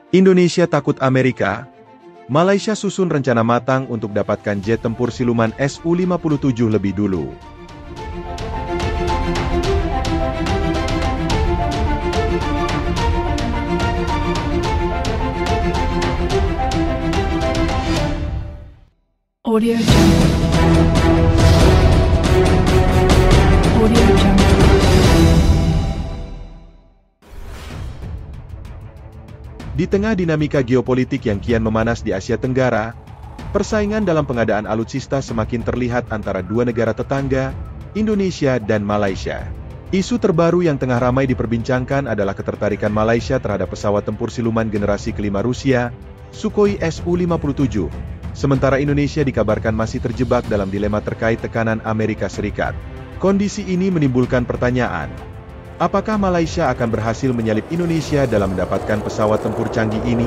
Indonesia takut Amerika? Malaysia susun rencana matang untuk dapatkan jet tempur siluman Su-57 lebih dulu. Audio Jungle. Audio Jungle. Di tengah dinamika geopolitik yang kian memanas di Asia Tenggara, persaingan dalam pengadaan alutsista semakin terlihat antara dua negara tetangga, Indonesia dan Malaysia. Isu terbaru yang tengah ramai diperbincangkan adalah ketertarikan Malaysia terhadap pesawat tempur siluman generasi kelima Rusia, Sukhoi Su-57. Sementara Indonesia dikabarkan masih terjebak dalam dilema terkait tekanan Amerika Serikat. Kondisi ini menimbulkan pertanyaan. Apakah Malaysia akan berhasil menyalip Indonesia dalam mendapatkan pesawat tempur canggih ini?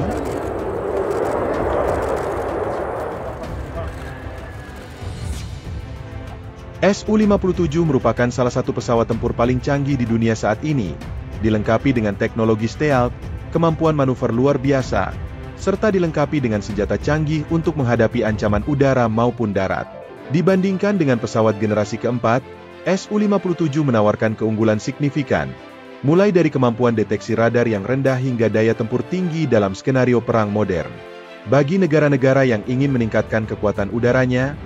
Su-57 merupakan salah satu pesawat tempur paling canggih di dunia saat ini, dilengkapi dengan teknologi stealth, kemampuan manuver luar biasa, serta dilengkapi dengan senjata canggih untuk menghadapi ancaman udara maupun darat. Dibandingkan dengan pesawat generasi keempat, Su-57 menawarkan keunggulan signifikan, mulai dari kemampuan deteksi radar yang rendah hingga daya tempur tinggi dalam skenario perang modern. Bagi negara-negara yang ingin meningkatkan kekuatan udaranya,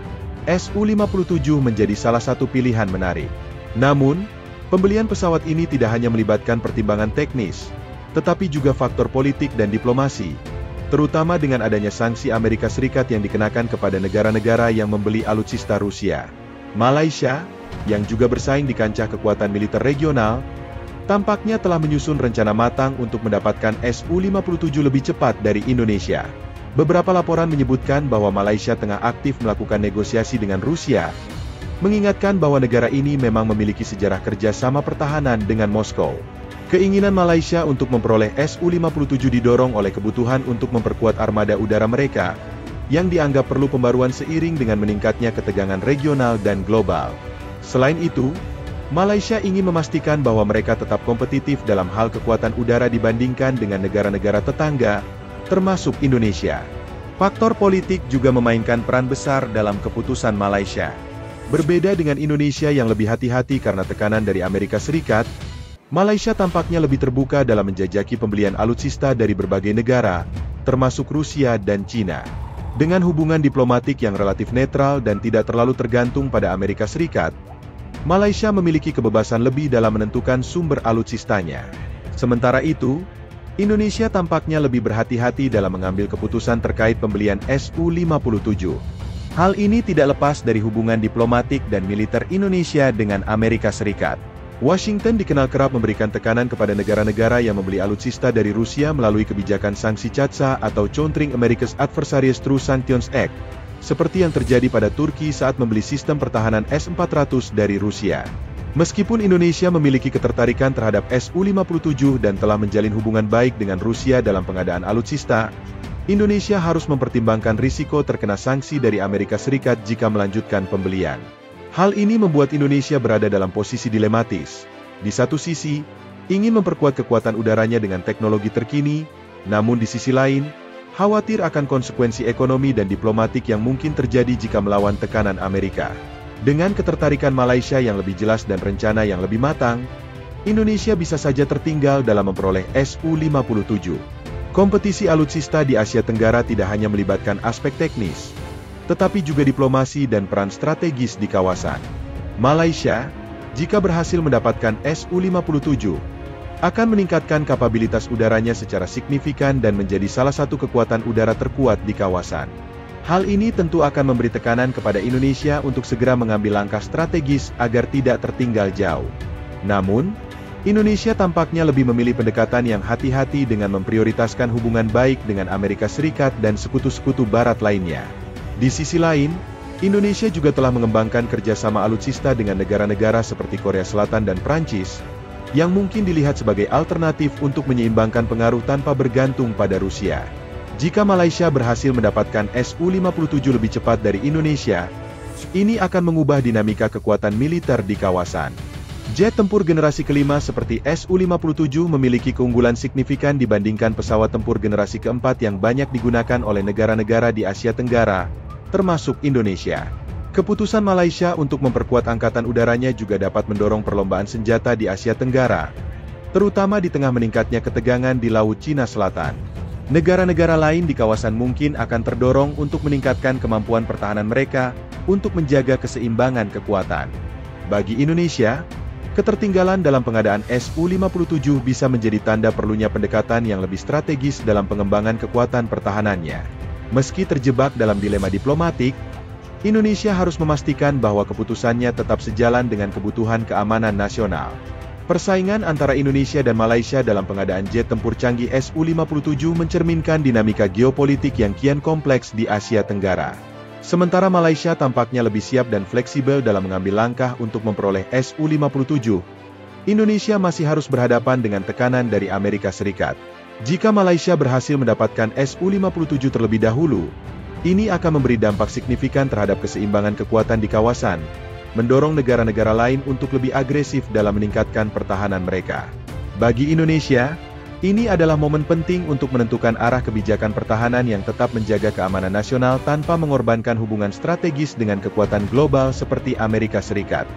Su-57 menjadi salah satu pilihan menarik. Namun, pembelian pesawat ini tidak hanya melibatkan pertimbangan teknis, tetapi juga faktor politik dan diplomasi, terutama dengan adanya sanksi Amerika Serikat yang dikenakan kepada negara-negara yang membeli alutsista Rusia. Malaysia, yang juga bersaing di kancah kekuatan militer regional, tampaknya telah menyusun rencana matang untuk mendapatkan Su-57 lebih cepat dari Indonesia. Beberapa laporan menyebutkan bahwa Malaysia tengah aktif melakukan negosiasi dengan Rusia, mengingatkan bahwa negara ini memang memiliki sejarah kerjasama pertahanan dengan Moskow. Keinginan Malaysia untuk memperoleh Su-57 didorong oleh kebutuhan untuk memperkuat armada udara mereka, yang dianggap perlu pembaruan seiring dengan meningkatnya ketegangan regional dan global. Selain itu, Malaysia ingin memastikan bahwa mereka tetap kompetitif dalam hal kekuatan udara dibandingkan dengan negara-negara tetangga, termasuk Indonesia. Faktor politik juga memainkan peran besar dalam keputusan Malaysia. Berbeda dengan Indonesia yang lebih hati-hati karena tekanan dari Amerika Serikat, Malaysia tampaknya lebih terbuka dalam menjajaki pembelian alutsista dari berbagai negara, termasuk Rusia dan Cina. Dengan hubungan diplomatik yang relatif netral dan tidak terlalu tergantung pada Amerika Serikat, Malaysia memiliki kebebasan lebih dalam menentukan sumber alutsistanya. Sementara itu, Indonesia tampaknya lebih berhati-hati dalam mengambil keputusan terkait pembelian Su-57. Hal ini tidak lepas dari hubungan diplomatik dan militer Indonesia dengan Amerika Serikat. Washington dikenal kerap memberikan tekanan kepada negara-negara yang membeli alutsista dari Rusia melalui kebijakan sanksi CAATSA atau Countering America's Adversaries Through Sanctions Act, seperti yang terjadi pada Turki saat membeli sistem pertahanan S-400 dari Rusia. Meskipun Indonesia memiliki ketertarikan terhadap Su-57 dan telah menjalin hubungan baik dengan Rusia dalam pengadaan alutsista, Indonesia harus mempertimbangkan risiko terkena sanksi dari Amerika Serikat jika melanjutkan pembelian. Hal ini membuat Indonesia berada dalam posisi dilematis. Di satu sisi, ingin memperkuat kekuatan udaranya dengan teknologi terkini, namun di sisi lain, khawatir akan konsekuensi ekonomi dan diplomatik yang mungkin terjadi jika melawan tekanan Amerika. Dengan ketertarikan Malaysia yang lebih jelas dan rencana yang lebih matang, Indonesia bisa saja tertinggal dalam memperoleh Su-57. Kompetisi alutsista di Asia Tenggara tidak hanya melibatkan aspek teknis, tetapi juga diplomasi dan peran strategis di kawasan. Malaysia, jika berhasil mendapatkan Su-57, akan meningkatkan kapabilitas udaranya secara signifikan dan menjadi salah satu kekuatan udara terkuat di kawasan. Hal ini tentu akan memberi tekanan kepada Indonesia untuk segera mengambil langkah strategis agar tidak tertinggal jauh. Namun, Indonesia tampaknya lebih memilih pendekatan yang hati-hati dengan memprioritaskan hubungan baik dengan Amerika Serikat dan sekutu-sekutu Barat lainnya. Di sisi lain, Indonesia juga telah mengembangkan kerjasama alutsista dengan negara-negara seperti Korea Selatan dan Prancis, yang mungkin dilihat sebagai alternatif untuk menyeimbangkan pengaruh tanpa bergantung pada Rusia. Jika Malaysia berhasil mendapatkan Su-57 lebih cepat dari Indonesia, ini akan mengubah dinamika kekuatan militer di kawasan. Jet tempur generasi kelima seperti Su-57 memiliki keunggulan signifikan dibandingkan pesawat tempur generasi keempat yang banyak digunakan oleh negara-negara di Asia Tenggara, termasuk Indonesia. Keputusan Malaysia untuk memperkuat angkatan udaranya juga dapat mendorong perlombaan senjata di Asia Tenggara, terutama di tengah meningkatnya ketegangan di Laut Cina Selatan. Negara-negara lain di kawasan mungkin akan terdorong untuk meningkatkan kemampuan pertahanan mereka untuk menjaga keseimbangan kekuatan. Bagi Indonesia, ketertinggalan dalam pengadaan Su-57 bisa menjadi tanda perlunya pendekatan yang lebih strategis dalam pengembangan kekuatan pertahanannya. Meski terjebak dalam dilema diplomatik, Indonesia harus memastikan bahwa keputusannya tetap sejalan dengan kebutuhan keamanan nasional. Persaingan antara Indonesia dan Malaysia dalam pengadaan jet tempur canggih Su-57 mencerminkan dinamika geopolitik yang kian kompleks di Asia Tenggara. Sementara Malaysia tampaknya lebih siap dan fleksibel dalam mengambil langkah untuk memperoleh Su-57, Indonesia masih harus berhadapan dengan tekanan dari Amerika Serikat. Jika Malaysia berhasil mendapatkan Su-57 terlebih dahulu, ini akan memberi dampak signifikan terhadap keseimbangan kekuatan di kawasan, mendorong negara-negara lain untuk lebih agresif dalam meningkatkan pertahanan mereka. Bagi Indonesia, ini adalah momen penting untuk menentukan arah kebijakan pertahanan yang tetap menjaga keamanan nasional tanpa mengorbankan hubungan strategis dengan kekuatan global seperti Amerika Serikat.